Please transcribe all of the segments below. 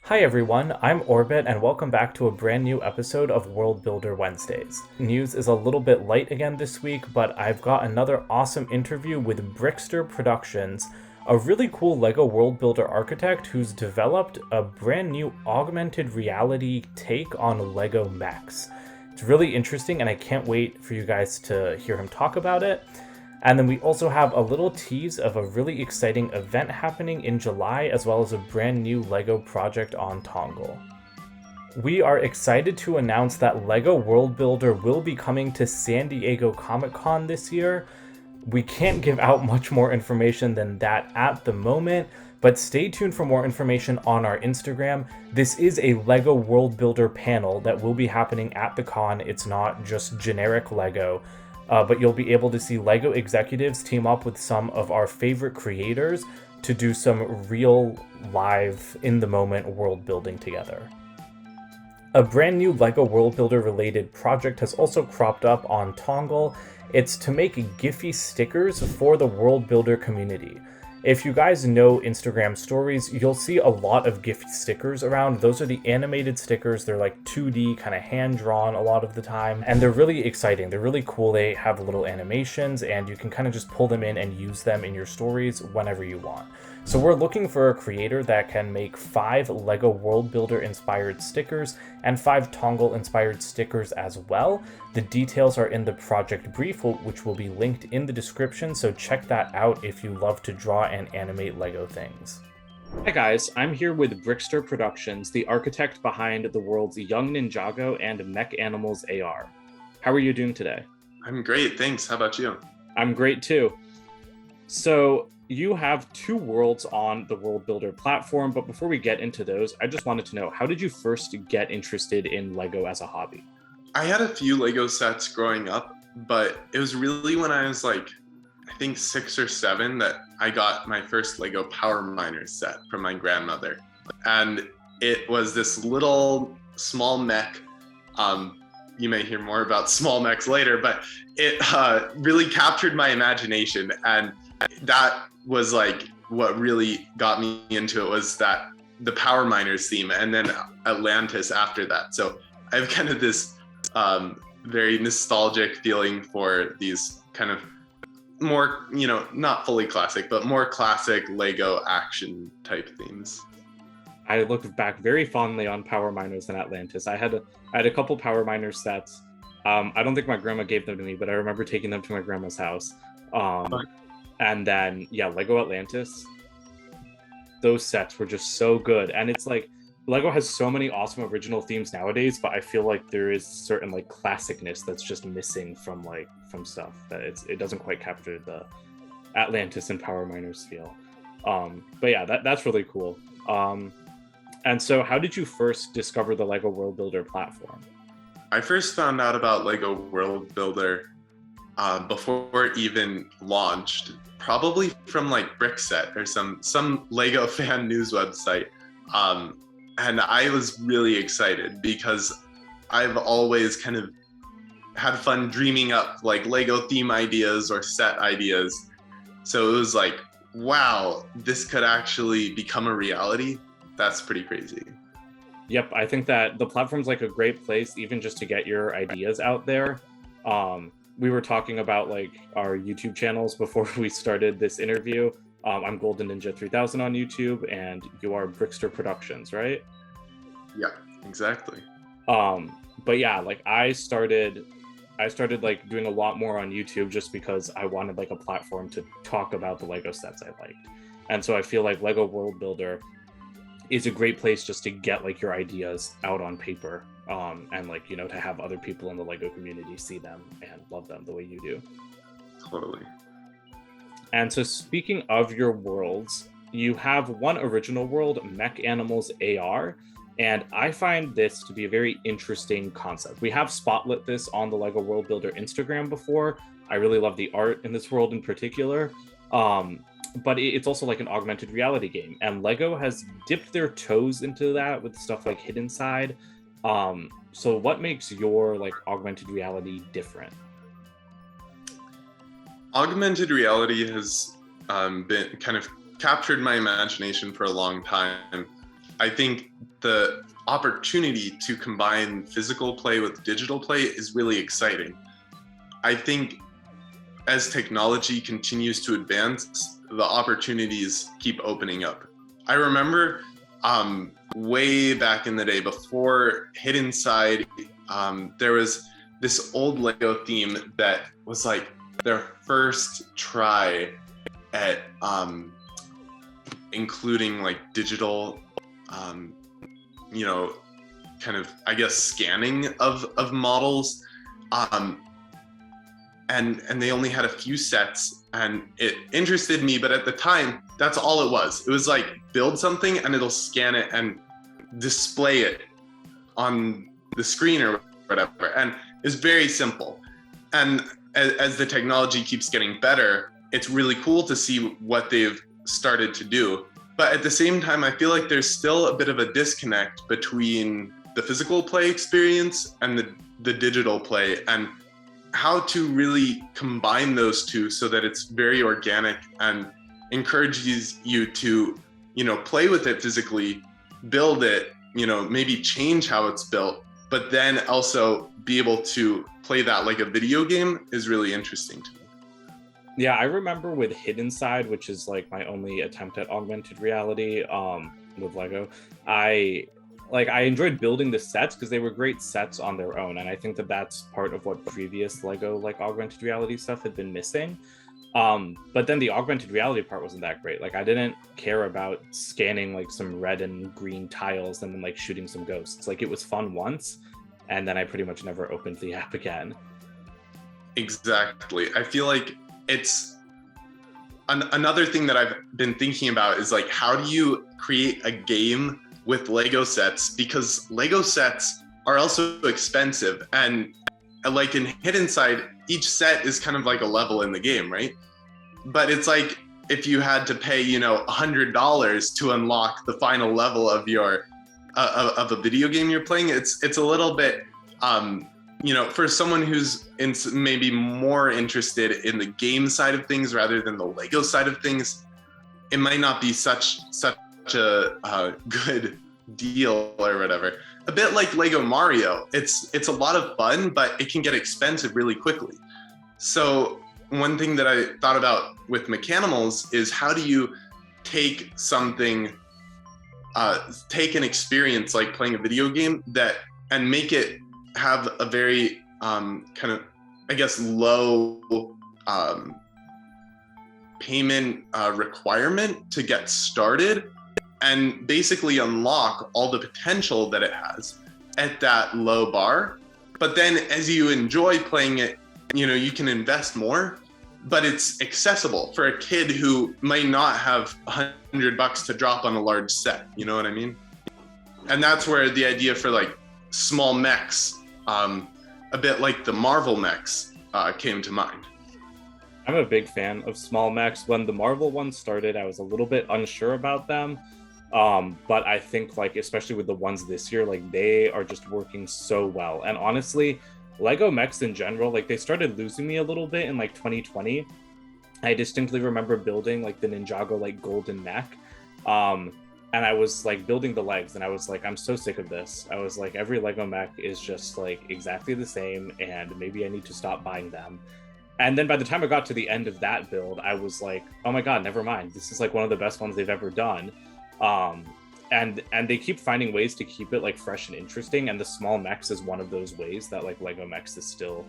Hi everyone, I'm Orbit and welcome back to a brand new episode of World Builder Wednesdays. News is a little bit light again this week, but I've got another awesome interview with Brixter Productions, a really cool LEGO world builder architect who's developed a brand new augmented reality take on LEGO mechs. It's really interesting and I can't wait for you guys to hear him talk about it. And then we also have a little tease of a really exciting event happening in July, as well as a brand new LEGO project on Tongal. We are excited to announce that LEGO World Builder will be coming to San Diego Comic-Con this year. We can't give out much more information than that at the moment, but stay tuned for more information on our Instagram. This is a LEGO World Builder panel that will be happening at the con. It's not just generic LEGO. But you'll be able to see LEGO executives team up with some of our favorite creators to do some real live, in-the-moment world building together. A brand new LEGO World Builder related project has also cropped up on Tongal. It's to make Giphy stickers for the World Builder community. If you guys know Instagram stories, you'll see a lot of Giphy stickers around. Those are the animated stickers. They're like 2D, kind of hand-drawn a lot of the time, and they're really exciting. They're really cool. They have little animations, and you can kind of just pull them in and use them in your stories whenever you want. So we're looking for a creator that can make 5 LEGO World Builder inspired stickers and 5 Tongal inspired stickers as well. The details are in the project brief, which will be linked in the description, so check that out if you love to draw and animate LEGO things. Hi guys, I'm here with Brixter Productions, the architect behind the world's Young Ninjago and Mechanimals AR. How are you doing today? I'm great, thanks. How about you? I'm great too. So you have 2 worlds on the World Builder platform, but before we get into those, I just wanted to know, how did you first get interested in LEGO as a hobby? I had a few LEGO sets growing up, but it was really when I was like, I think 6 or 7 that I got my first LEGO Power Miners set from my grandmother. And it was this little small mech. You may hear more about small mechs later, but it really captured my imagination. And that was like what really got me into it, was that the Power Miners theme, and then Atlantis after that. So I have kind of this very nostalgic feeling for these kind of more, not fully classic, but more classic LEGO action type themes. I look back very fondly on Power Miners and Atlantis. I had a couple Power Miners sets. I don't think my grandma gave them to me, but I remember taking them to my grandma's house. And then, LEGO Atlantis, those sets were just so good. And it's like, LEGO has so many awesome original themes nowadays, but I feel like there is certain like classicness that's just missing from stuff that it doesn't quite capture the Atlantis and Power Miners feel. But yeah, that's really cool. And so how did you first discover the LEGO World Builder platform? I first found out about LEGO World Builder before it even launched, probably from like Brickset or some LEGO fan news website. And I was really excited because I've always kind of had fun dreaming up like LEGO theme ideas or set ideas. So it was like, wow, this could actually become a reality. That's pretty crazy. Yep, I think that the platform's like a great place even just to get your ideas out there. We were talking about like our YouTube channels before we started this interview. I'm Golden Ninja 3000 on YouTube, and you are Brixter Productions, right? Yeah, exactly. But yeah, like I started like doing a lot more on YouTube just because I wanted like a platform to talk about the LEGO sets I liked. And so I feel like LEGO World Builder is a great place just to get like your ideas out on paper, and like, to have other people in the LEGO community see them and love them the way you do. Totally. And so speaking of your worlds, you have one original world, Mechanimals AR, and I find this to be a very interesting concept. We have spotlit this on the LEGO World Builder Instagram before. I really love the art in this world in particular. But it's also like an augmented reality game, and LEGO has dipped their toes into that with stuff like Hidden Side. So what makes your like augmented reality different? Augmented reality has been kind of captured my imagination for a long time. I think the opportunity to combine physical play with digital play is really exciting. I think as technology continues to advance, the opportunities keep opening up. I remember way back in the day, before Hidden Side, there was this old Lego theme that was like their first try at including like digital, kind of, I guess, scanning of models. And they only had a few sets, and it interested me, but at the time, that's all it was. It was like, build something and it'll scan it and display it on the screen or whatever. And it's very simple. And as the technology keeps getting better, it's really cool to see what they've started to do. But at the same time, I feel like there's still a bit of a disconnect between the physical play experience and the digital play, and how to really combine those two so that it's very organic and encourages you to, play with it physically, build it, maybe change how it's built, but then also be able to play that like a video game is really interesting to me. Yeah, I remember with Hidden Side, which is like my only attempt at augmented reality with Lego, I enjoyed building the sets because they were great sets on their own. And I think that that's part of what previous Lego like augmented reality stuff had been missing. But then the augmented reality part wasn't that great. Like, I didn't care about scanning like some red and green tiles and then like shooting some ghosts. Like, it was fun once, and then I pretty much never opened the app again. Exactly. I feel like it's another thing that I've been thinking about is like, how do you create a game with Lego sets, because Lego sets are also expensive, and like in Hidden Side, each set is kind of like a level in the game, right? But it's like, if you had to pay, $100 to unlock the final level of your of a video game you're playing, it's a little bit, for someone who's maybe more interested in the game side of things rather than the Lego side of things, it might not be such a good deal or whatever. A bit like Lego Mario, it's a lot of fun, but it can get expensive really quickly. So one thing that I thought about with Mechanimals is, how do you take something, take an experience like playing a video game and make it have a very kind of, I guess, low payment requirement to get started, and basically unlock all the potential that it has at that low bar. But then as you enjoy playing it, you can invest more, but it's accessible for a kid who might not have $100 to drop on a large set. You know what I mean? And that's where the idea for like small mechs, a bit like the Marvel mechs, came to mind. I'm a big fan of small mechs. When the Marvel ones started, I was a little bit unsure about them. But I think, like, especially with the ones this year, like, they are just working so well. And honestly, Lego mechs in general, like, they started losing me a little bit in like 2020. I distinctly remember building like the Ninjago like golden mech. And I was like building the legs, and I was like, I'm so sick of this. I was like, every Lego mech is just like exactly the same, and maybe I need to stop buying them. And then by the time I got to the end of that build, I was like, oh my God, never mind. This is like one of the best ones they've ever done. And they keep finding ways to keep it like fresh and interesting. And the small mechs is one of those ways that like Lego mechs is still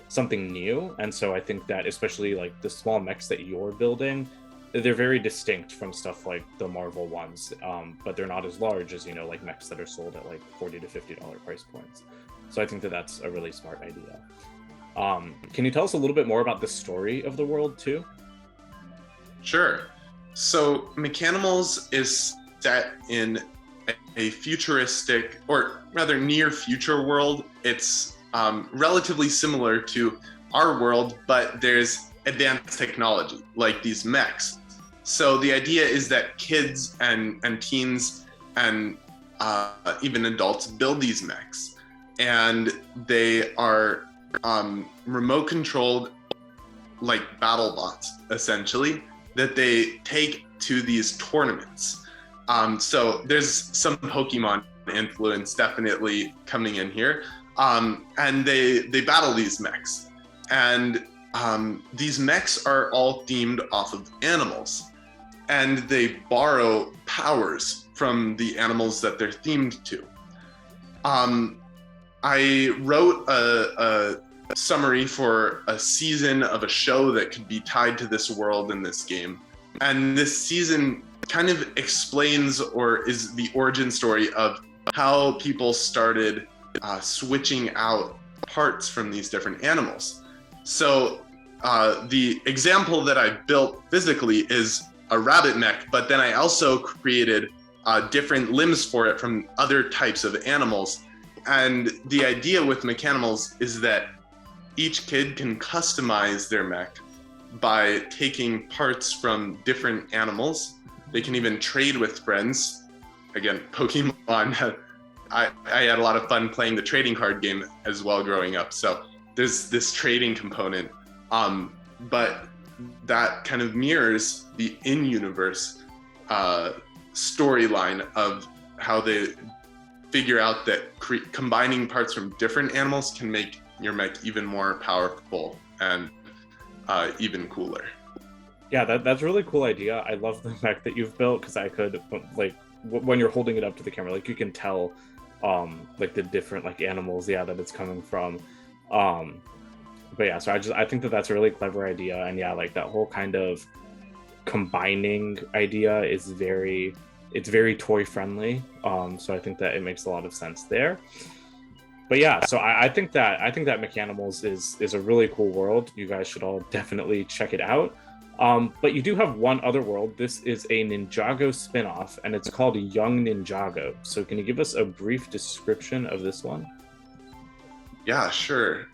something new. And so I think that especially like the small mechs that you're building, they're very distinct from stuff like the Marvel ones, but they're not as large as, like mechs that are sold at like $40 to $50 price points. So I think that that's a really smart idea. Can you tell us a little bit more about the story of the world too? Sure. So Mechanimals is set in a futuristic, or rather near future world. It's relatively similar to our world, but there's advanced technology like these mechs. So the idea is that kids and teens and even adults build these mechs, and they are remote controlled, like battle bots essentially, that they take to these tournaments. So there's some Pokemon influence definitely coming in here. And they battle these mechs. And these mechs are all themed off of animals. And they borrow powers from the animals that they're themed to. I wrote a summary for a season of a show that could be tied to this world in this game. And this season kind of explains or is the origin story of how people started switching out parts from these different animals. So the example that I built physically is a rabbit mech, but then I also created different limbs for it from other types of animals. And the idea with Mechanimals is that each kid can customize their mech by taking parts from different animals. They can even trade with friends. Again, Pokemon. I had a lot of fun playing the trading card game as well growing up. So there's this trading component. But that kind of mirrors the in-universe storyline of how they figure out that combining parts from different animals can make your mech even more powerful and even cooler. Yeah, that's a really cool idea. I love the mech that you've built because I could, like, when you're holding it up to the camera, like, you can tell like the different like animals that it's coming from. But yeah, so I think that's a really clever idea. And yeah, like that whole kind of combining idea is very toy friendly. So I think that it makes a lot of sense there. But yeah, so I think that Mechanimals is a really cool world. You guys should all definitely check it out. But you do have one other world. This is a Ninjago spin-off, and it's called Young Ninjago. So can you give us a brief description of this one? Yeah, sure.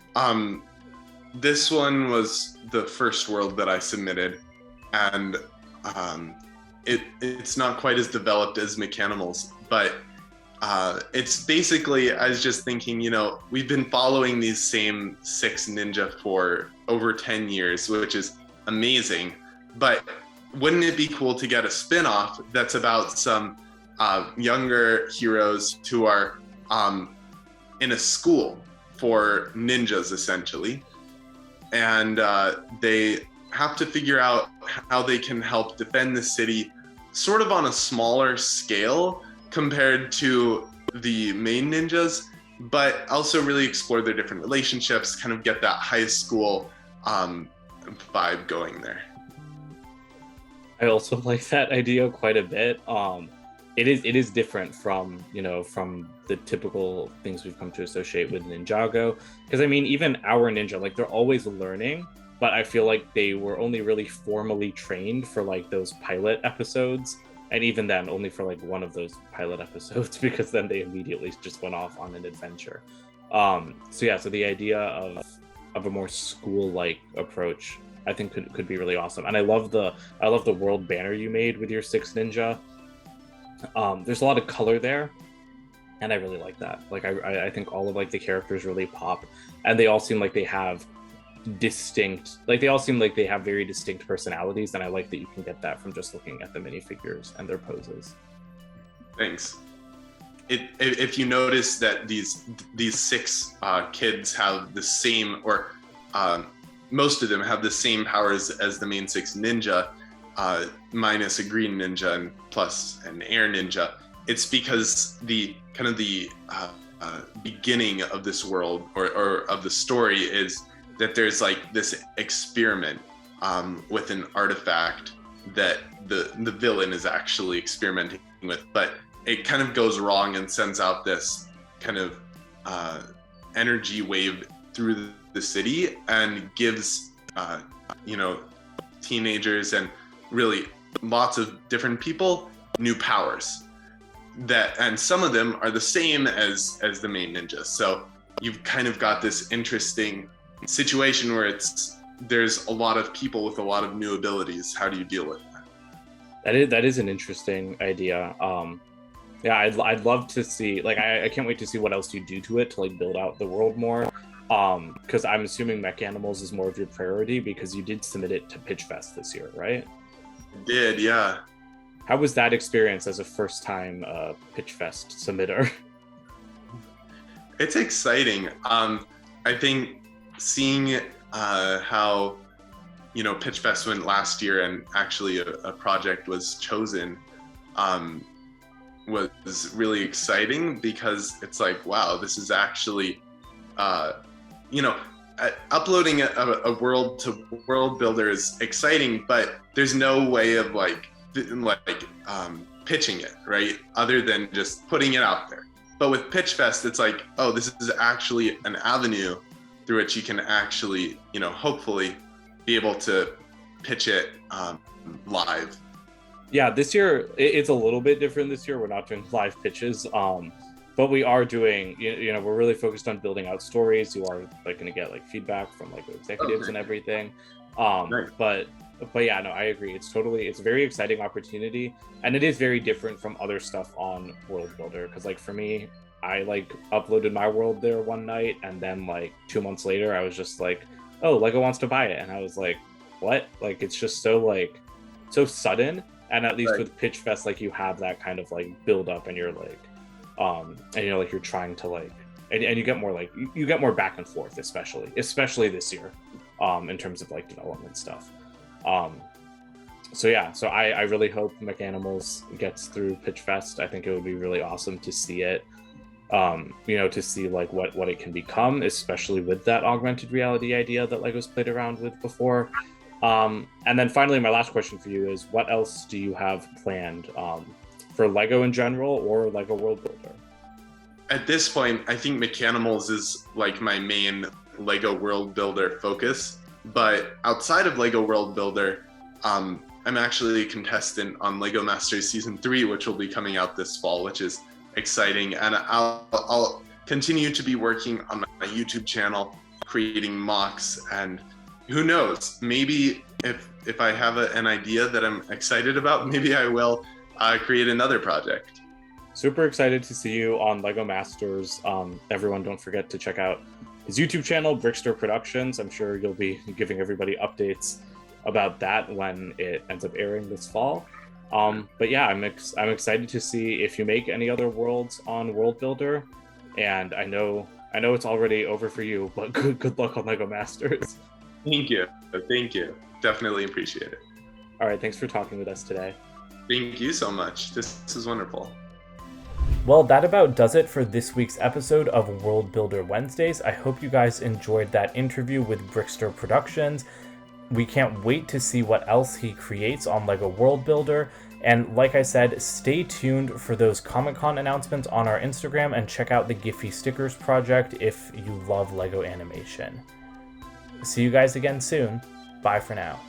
This one was the first world that I submitted, and it's not quite as developed as Mechanimals, but it's basically, I was just thinking, we've been following these same 6 ninja for over 10 years, which is amazing. But wouldn't it be cool to get a spin-off that's about some younger heroes who are in a school for ninjas, essentially, and they have to figure out how they can help defend the city sort of on a smaller scale compared to the main ninjas, but also really explore their different relationships, kind of get that high school vibe going there. I also like that idea quite a bit. It is different from from the typical things we've come to associate with Ninjago, because I mean, even our ninja, like, they're always learning, but I feel like they were only really formally trained for like those pilot episodes, and even then only for like one of those pilot episodes, because then they immediately just went off on an adventure. So yeah, so the idea of a more school-like approach, I think could be really awesome. And I love the world banner you made with your 6 ninja. There's a lot of color there, and I really like that. Like, I think all of like the characters really pop, and they all seem like they have very distinct personalities, and I like that you can get that from just looking at the minifigures and their poses. Thanks. If you notice that these 6 kids have the same, or most of them have the same powers as the main 6 ninja, minus a green ninja and plus an air ninja, it's because the kind of the beginning of this world or of the story is that there's like this experiment with an artifact that the villain is actually experimenting with, but it kind of goes wrong and sends out this kind of energy wave through the city and gives teenagers and really lots of different people new powers, and some of them are the same as the main ninjas. So you've kind of got this interesting situation where there's a lot of people with a lot of new abilities. How do you deal with that? That is an interesting idea. Yeah, I'd love to see, like, I can't wait to see what else you do to it to like build out the world more. Because I'm assuming Mechanimals is more of your priority because you did submit it to Pitch Fest this year, right? I did, yeah. How was that experience as a first-time Pitch Fest submitter? It's exciting. I think seeing how Pitch Fest went last year and actually a project was chosen was really exciting, because it's like, wow, this is actually uploading a world to world builder is exciting, but there's no way of pitching it, right, other than just putting it out there. But with Pitch Fest, it's like, oh, this is actually an avenue through which you can actually, hopefully be able to pitch it live. Yeah, this year it's a little bit different. This year we're not doing live pitches, but we are doing, we're really focused on building out stories. You are going to get feedback from executives and everything. Nice. But yeah, no, I agree. It's a very exciting opportunity, and it is very different from other stuff on World Builder. Because for me, I uploaded my world there one night, and then 2 months later, I was just oh, Lego wants to buy it, and I was like, what? It's just so so sudden. And at least with Pitch Fest, you have that kind of build up, and you're you're trying to and you get more you get more back and forth, especially this year, in terms of development stuff. So I really hope Mechanimals gets through Pitch Fest. I think it would be really awesome to see it, to see what it can become, especially with that augmented reality idea that Lego's played around with before. And then finally, my last question for you is, what else do you have planned for Lego in general or Lego World Builder? At this point, I think Mechanimals is my main Lego World Builder focus. But outside of Lego World Builder, I'm actually a contestant on Lego Masters Season 3, which will be coming out this fall, which is exciting. And I'll continue to be working on my YouTube channel, creating mocks, and who knows, maybe if I have an idea that I'm excited about, maybe I will create another project. Super excited to see you on Lego Masters. Everyone, don't forget to check out his YouTube channel, Brixter Productions. I'm sure you'll be giving everybody updates about that when it ends up airing this fall. But yeah, I'm excited to see if you make any other worlds on World Builder. And I know it's already over for you, but good luck on Lego Masters. Thank you. Definitely appreciate it. All right, thanks for talking with us today. Thank you so much. This is wonderful. Well, that about does it for this week's episode of World Builder Wednesdays. I hope you guys enjoyed that interview with Brixter Productions. We can't wait to see what else he creates on Lego World Builder. And like I said, stay tuned for those Comic-Con announcements on our Instagram, and check out the Giphy Stickers project if you love Lego animation. See you guys again soon. Bye for now.